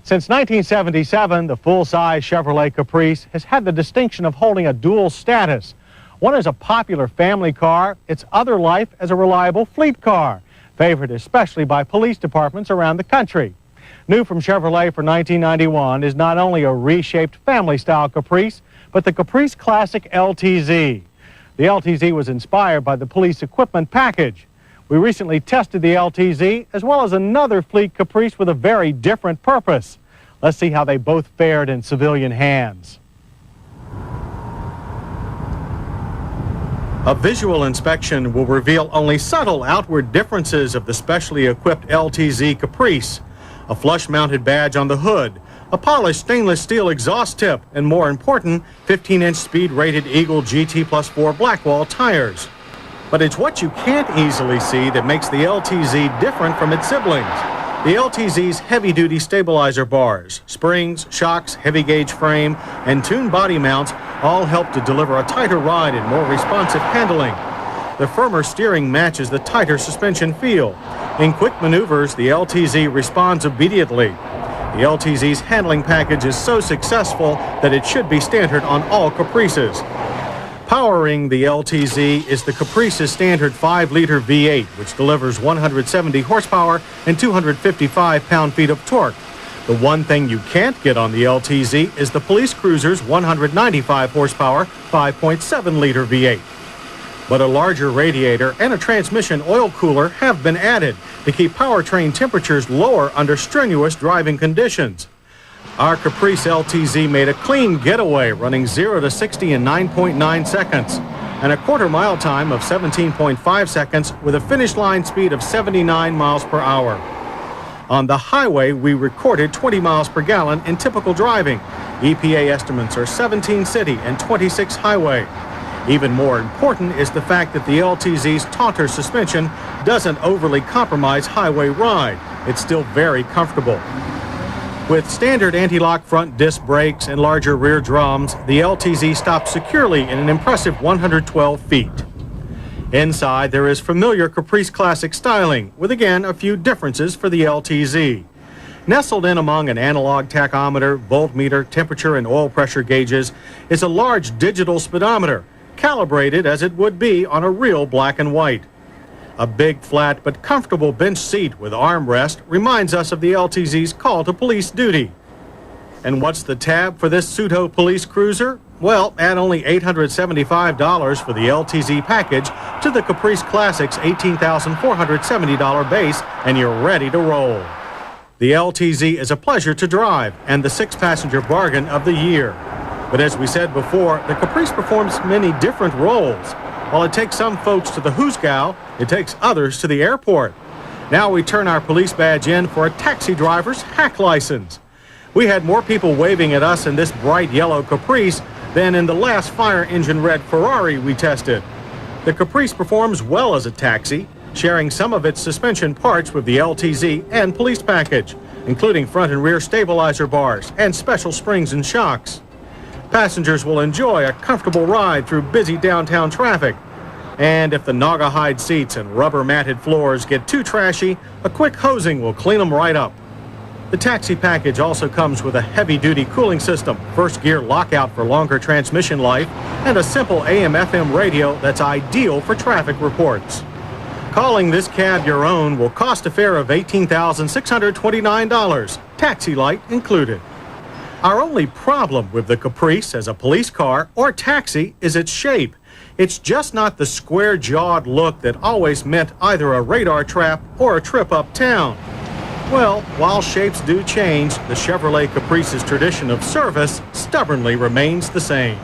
Since 1977, the full-size Chevrolet Caprice has had the distinction of holding a dual status. One is a popular family car, its other life as a reliable fleet car, favored especially by police departments around the country. New from Chevrolet for 1991 is not only a reshaped family-style Caprice, but the Caprice Classic LTZ. The LTZ was inspired by the police equipment package. We recently tested the LTZ as well as another fleet Caprice with a very different purpose. Let's see how they both fared in civilian hands. A visual inspection will reveal only subtle outward differences of the specially equipped LTZ Caprice. A flush-mounted badge on the hood, a polished stainless steel exhaust tip, and more important, 15-inch speed-rated Eagle GT Plus 4 Blackwall tires. But it's what you can't easily see that makes the LTZ different from its siblings. The LTZ's heavy-duty stabilizer bars, springs, shocks, heavy-gauge frame, and tuned body mounts all help to deliver a tighter ride and more responsive handling. The firmer steering matches the tighter suspension feel. In quick maneuvers, the LTZ responds obediently. The LTZ's handling package is so successful that it should be standard on all Caprices. Powering the LTZ is the Caprice's standard 5-liter V8, which delivers 170 horsepower and 255 pound-feet of torque. The one thing you can't get on the LTZ is the police cruiser's 195 horsepower, 5.7-liter V8. But a larger radiator and a transmission oil cooler have been added to keep powertrain temperatures lower under strenuous driving conditions. Our Caprice LTZ made a clean getaway, running 0 to 60 in 9.9 seconds and a quarter-mile time of 17.5 seconds with a finish line speed of 79 miles per hour. On the highway, we recorded 20 miles per gallon in typical driving. EPA estimates are 17 city and 26 highway. Even more important is the fact that the LTZ's taunter suspension doesn't overly compromise highway ride. It's still very comfortable. With standard anti-lock front disc brakes and larger rear drums, the LTZ stops securely in an impressive 112 feet. Inside, there is familiar Caprice Classic styling, with again a few differences for the LTZ. Nestled in among an analog tachometer, voltmeter, temperature, and oil pressure gauges is a large digital speedometer, calibrated as it would be on a real black and white. A big, flat, but comfortable bench seat with armrest reminds us of the LTZ's call to police duty. And what's the tab for this pseudo police cruiser? Well, add only $875 for the LTZ package to the Caprice Classic's $18,470 base, and you're ready to roll. The LTZ is a pleasure to drive and the 6-passenger bargain of the year. But as we said before, the Caprice performs many different roles. While it takes some folks to the hoosgow, it takes others to the airport. Now we turn our police badge in for a taxi driver's hack license. We had more people waving at us in this bright yellow Caprice than in the last fire engine red Ferrari we tested. The Caprice performs well as a taxi, sharing some of its suspension parts with the LTZ and police package, including front and rear stabilizer bars and special springs and shocks. Passengers will enjoy a comfortable ride through busy downtown traffic. And if the naugahyde seats and rubber matted floors get too trashy, a quick hosing will clean them right up. The taxi package also comes with a heavy-duty cooling system, first gear lockout for longer transmission life, and a simple AM/FM radio that's ideal for traffic reports. Calling this cab your own will cost a fare of $18,629, taxi light included. Our only problem with the Caprice as a police car or taxi is its shape. It's just not the square-jawed look that always meant either a radar trap or a trip uptown. Well, while shapes do change, the Chevrolet Caprice's tradition of service stubbornly remains the same.